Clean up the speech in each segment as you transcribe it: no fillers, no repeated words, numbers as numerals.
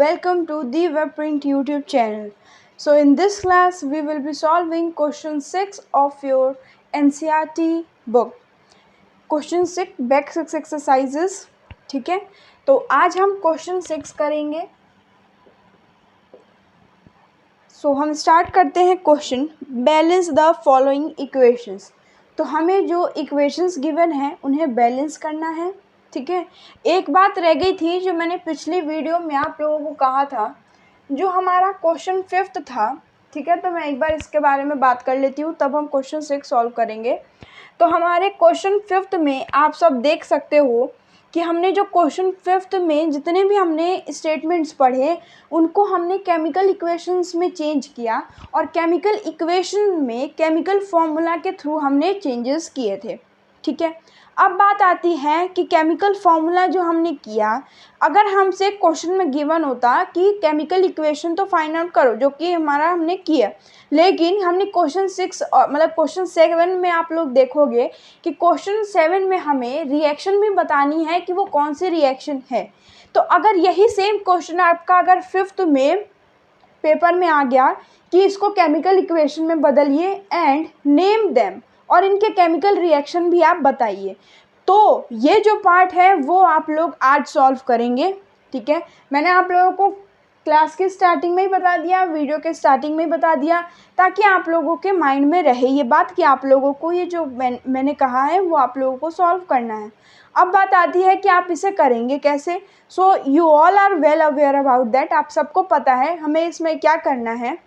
welcome to the Webprint YouTube channel. So in this class we will be solving question 6 of your NCERT book. Question 6 back 6 exercises. ठीक है, तो आज हम question 6 करेंगे. सो हम start करते हैं question. Balance the following equations. तो हमें जो इक्वेशंस गिवन हैं उन्हें बैलेंस करना है. ठीक है, एक बात रह गई थी जो मैंने पिछली वीडियो में आप लोगों को कहा था, जो हमारा क्वेश्चन 5 था. ठीक है, तो मैं एक बार इसके बारे में बात कर लेती हूँ, तब हम क्वेश्चन 6 सॉल्व करेंगे. तो हमारे क्वेश्चन 5 में आप सब देख सकते हो कि हमने जो क्वेश्चन 5 में जितने भी हमने स्टेटमेंट्स पढ़े उनको हमने केमिकल इक्वेशंस में चेंज किया, और केमिकल इक्वेशन में केमिकल फॉर्मूला के थ्रू हमने चेंजेस किए थे. ठीक है, अब बात आती है कि केमिकल फार्मूला जो हमने किया, अगर हमसे क्वेश्चन में गिवन होता कि केमिकल इक्वेशन तो फाइंड आउट करो, जो कि हमारा हमने किया, लेकिन हमने क्वेश्चन 6 मतलब क्वेश्चन 7 में आप लोग देखोगे कि क्वेश्चन 7 में हमें रिएक्शन भी बतानी है कि वो कौन सी रिएक्शन है. तो अगर यही सेम क्वेश्चन आपका अगर 5th में पेपर में आ गया कि इसको केमिकल इक्वेशन में बदलिए एंड नेम देम, और इनके केमिकल रिएक्शन भी आप बताइए, तो ये जो पार्ट है वो आप लोग आज सॉल्व करेंगे. ठीक है, मैंने आप लोगों को क्लास के स्टार्टिंग में ही बता दिया, वीडियो के स्टार्टिंग में ही बता दिया, ताकि आप लोगों के माइंड में रहे ये बात कि आप लोगों को ये जो मैंने कहा है वो आप लोगों को सॉल्व करना है. अब बात आती है कि आप इसे करेंगे कैसे. So you all are well aware about that. आप सबको पता है हमें इसमें क्या करना है.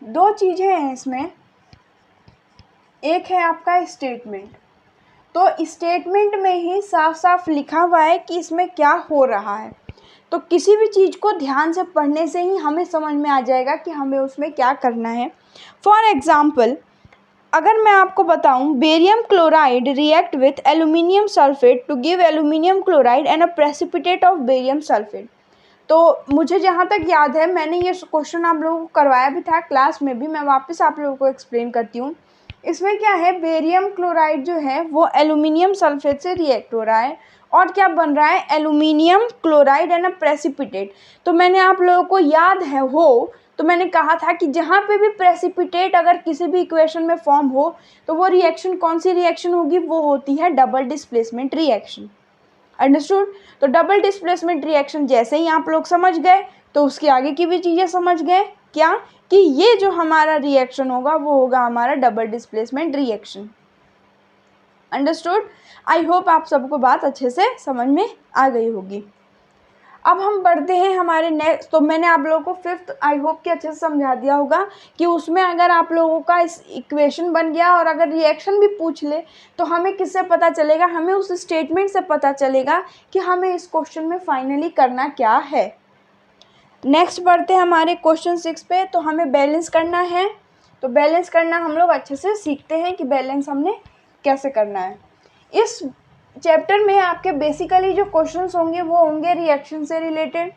दो चीज़ें हैं इसमें. एक है आपका स्टेटमेंट. तो स्टेटमेंट में ही साफ साफ लिखा हुआ है कि इसमें क्या हो रहा है. तो किसी भी चीज़ को ध्यान से पढ़ने से ही हमें समझ में आ जाएगा कि हमें उसमें क्या करना है. फॉर एग्जाम्पल, अगर मैं आपको बताऊं, barium chloride react with aluminium sulphate to give aluminium chloride and a precipitate of barium sulphate. तो मुझे जहाँ तक याद है मैंने ये क्वेश्चन आप लोगों को करवाया भी था क्लास में भी, मैं वापस आप लोगों को एक्सप्लेन करती हूँ. इसमें क्या है, बेरियम क्लोराइड जो है वो एल्यूमिनियम सल्फेट से रिएक्ट हो रहा है, और क्या बन रहा है, aluminium chloride and a precipitate. तो मैंने आप लोगों को याद है हो तो मैंने कहा था कि जहाँ पे भी प्रेसिपिटेट अगर किसी भी इक्वेशन में फॉर्म हो तो वो रिएक्शन कौन सी रिएक्शन होगी, वो होती है डबल डिस्प्लेसमेंट रिएक्शन. अंडरस्टूड. तो डबल डिस्प्लेसमेंट रिएक्शन जैसे ही आप लोग समझ गए तो उसके आगे की भी चीज़ें समझ गए. क्या कि ये जो हमारा रिएक्शन होगा वो होगा हमारा double displacement reaction. Understood. I hope आप सबको बात अच्छे से समझ में आ गई होगी. अब हम बढ़ते हैं हमारे नेक्स्ट. तो मैंने आप लोगों को 5th आई होप कि अच्छे से समझा दिया होगा कि उसमें अगर आप लोगों का इस इक्वेशन बन गया और अगर रिएक्शन भी पूछ ले तो हमें किससे पता चलेगा, हमें उस स्टेटमेंट से पता चलेगा कि हमें इस क्वेश्चन में फाइनली करना क्या है. नेक्स्ट बढ़ते हैं हमारे क्वेश्चन 6 पे. तो हमें बैलेंस करना है. तो बैलेंस करना हम लोग अच्छे से सीखते हैं कि बैलेंस हमने कैसे करना है. इस चैप्टर में आपके बेसिकली जो क्वेश्चंस होंगे वो होंगे रिएक्शन से रिलेटेड.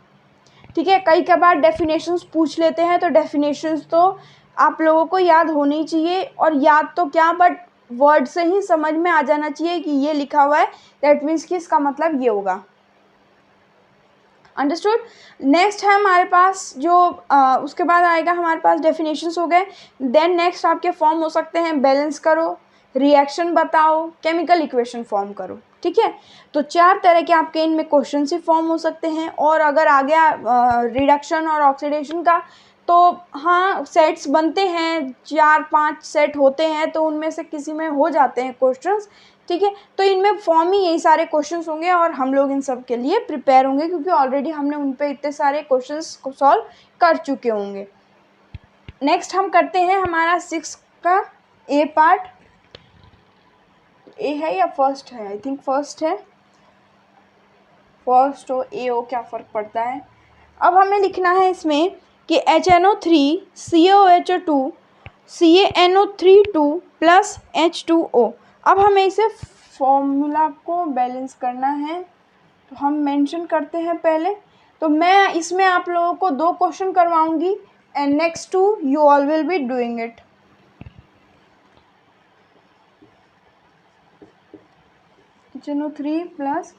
ठीक है, कई बार डेफिनेशंस पूछ लेते हैं, तो डेफिनेशंस तो आप लोगों को याद होनी चाहिए, और याद तो क्या बट वर्ड से ही समझ में आ जाना चाहिए कि ये लिखा हुआ है, दैट मीन्स कि इसका मतलब ये होगा. अंडरस्टूड. नेक्स्ट है हमारे पास जो उसके बाद आएगा हमारे पास डेफिनेशंस हो गए. देन नेक्स्ट आपके फॉर्म हो सकते हैं बैलेंस करो, रिएक्शन बताओ, केमिकल इक्वेशन फॉर्म करो. ठीक है, तो 4 तरह के आपके इनमें क्वेश्चन ही फॉर्म हो सकते हैं. और अगर आ गया रिडक्शन और ऑक्सीडेशन का, तो हाँ सेट्स बनते हैं, 4-5 सेट होते हैं, तो उनमें से किसी में हो जाते हैं क्वेश्चंस. ठीक है, तो इनमें फॉर्म ही यही सारे क्वेश्चंस होंगे और हम लोग इन सब के लिए प्रिपेयर होंगे, क्योंकि ऑलरेडी हमने उन पे इतने सारे क्वेश्चंस को सॉल्व कर चुके होंगे. नेक्स्ट हम करते हैं हमारा 6 का ए पार्ट. ए है या फर्स्ट है, आई थिंक फर्स्ट है. फर्स्ट हो ए हो क्या फ़र्क पड़ता है. अब हमें लिखना है इसमें कि HNO3 COHO2 CaNO32 plus H2O. अब हमें इसे फॉर्मूला को बैलेंस करना है, तो हम मेंशन करते हैं पहले. तो मैं इसमें आप लोगों को 2 क्वेश्चन करवाऊंगी and next 2 you all will be doing it. HNO3 plus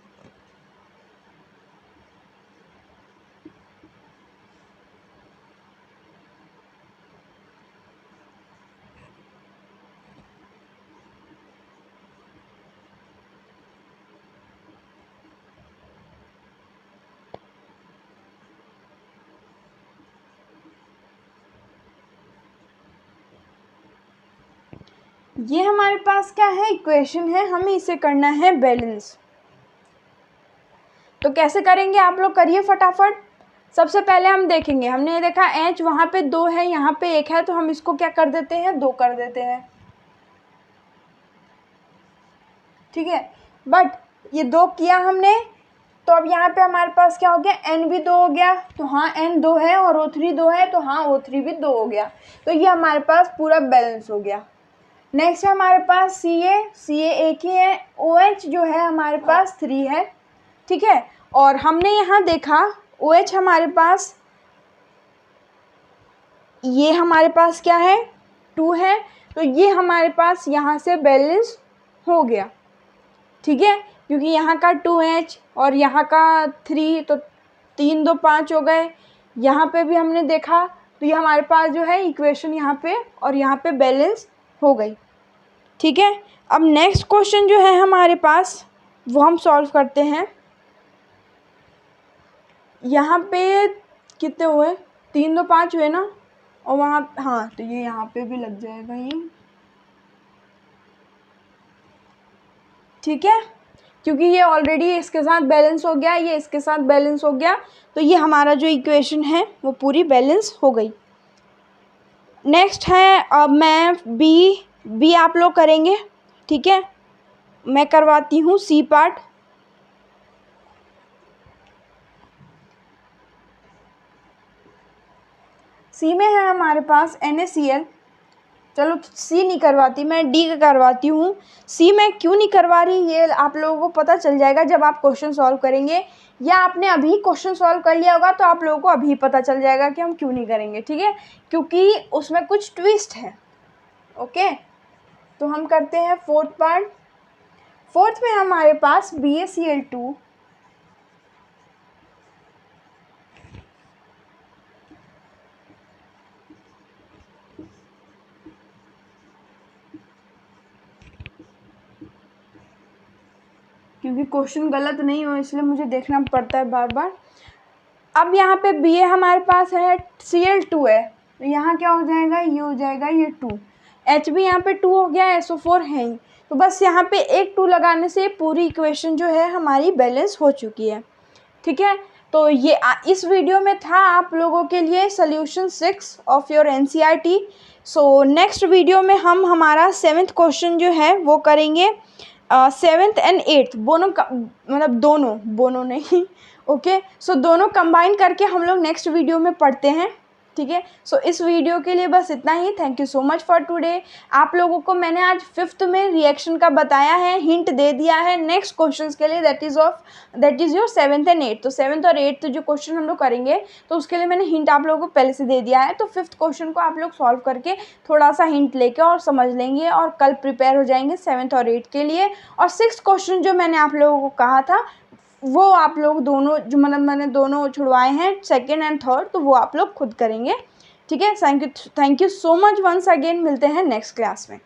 ये हमारे पास क्या है, इक्वेशन है, हमें इसे करना है बैलेंस। तो कैसे करेंगे आप लोग करिए फटाफट। सबसे पहले हम देखेंगे, हमने ये देखा h वहाँ पे 2 है, यहाँ पे 1 है, तो हम इसको क्या कर देते हैं, 2 कर देते हैं, ठीक है। बट ये 2 किया हमने, तो अब यहाँ पे हमारे पास क्या हो गया, n भी 2 हो गया, तो हाँ n 2 है, और O3 2 है, तो हाँ O3 भी 2 हो गया। तो ये हमारे पास पूरा बैलेंस हो गया। नेक्स्ट है हमारे पास Ca एक ही है, OH जो है हमारे पास 3 है, ठीक है। और हमने यहाँ देखा OH हमारे पास, ये हमारे पास क्या है, 2 है, तो ये हमारे पास यहाँ से बैलेंस हो गया, ठीक है, क्योंकि यहाँ का 2H और यहाँ का 3, तो 3 2 5 हो गए। यहाँ पे भी हमने देखा, तो ये हमारे पास जो है इक्वेशन यहाँ पे और यहाँ पे बैलेंस हो गई, ठीक है। अब नेक्स्ट क्वेश्चन जो है हमारे पास वो हम सॉल्व करते हैं। यहाँ पे कितने हुए, 3 2 5 हुए ना, और वहाँ हाँ, तो ये यहाँ पे भी लग जाएगा ये, ठीक है, क्योंकि ये ऑलरेडी इसके साथ बैलेंस हो गया, ये इसके साथ बैलेंस हो गया, तो ये हमारा जो इक्वेशन है वो पूरी बैलेंस हो गई। नेक्स्ट है, अब मैं बी आप लोग करेंगे, ठीक है, मैं करवाती हूँ सी पार्ट। सी में है हमारे पास NaCl, चलो सी नहीं करवाती, मैं डी का करवाती हूँ। सी मैं क्यों नहीं करवा रही ये आप लोगों को पता चल जाएगा जब आप क्वेश्चन सॉल्व करेंगे, या आपने अभी क्वेश्चन सॉल्व कर लिया होगा तो आप लोगों को अभी पता चल जाएगा कि हम क्यों नहीं करेंगे, ठीक है, क्योंकि उसमें कुछ ट्विस्ट है। ओके, तो हम करते हैं फोर्थ पार्ट। फोर्थ में हमारे पास BaCl2, क्योंकि क्वेश्चन गलत नहीं हो इसलिए मुझे देखना पड़ता है बार बार। अब यहाँ पे Ba हमारे पास है, Cl2 है, तो यहाँ क्या हो जाएगा, ये हो जाएगा ये 2, H भी यहाँ पे 2 हो गया, SO4 है ही, तो बस यहाँ पे एक 2 लगाने से पूरी इक्वेशन जो है हमारी बैलेंस हो चुकी है, ठीक है। तो ये इस वीडियो में था आप लोगों के लिए solution 6 of your NCERT। So next video में हम हमारा 7th क्वेश्चन जो है वो करेंगे, 7th एंड 8th दोनों का, मतलब दोनों नहीं, ओके। सो दोनों कंबाइन करके हम लोग नेक्स्ट वीडियो में पढ़ते हैं, ठीक है। सो इस वीडियो के लिए बस इतना ही। Thank you so much for today. आप लोगों को मैंने आज 5th में रिएक्शन का बताया है, हिंट दे दिया है नेक्स्ट क्वेश्चंस के लिए, that is your 7th and 8th। तो 7th और 8th जो क्वेश्चन हम लोग करेंगे तो उसके लिए मैंने हिंट आप लोगों को पहले से दे दिया है। तो 5th क्वेश्चन को आप लोग सॉल्व करके थोड़ा सा हिंट लेके और समझ लेंगे और कल प्रिपेयर हो जाएंगे 7th और 8th के लिए। और 6th क्वेश्चन जो मैंने आप लोगों को कहा था वो आप लोग दोनों जो मतलब मैंने दोनों छुड़वाए हैं 2nd एंड 3rd, तो वो आप लोग खुद करेंगे, ठीक है। Thank you so much once again, मिलते हैं नेक्स्ट क्लास में।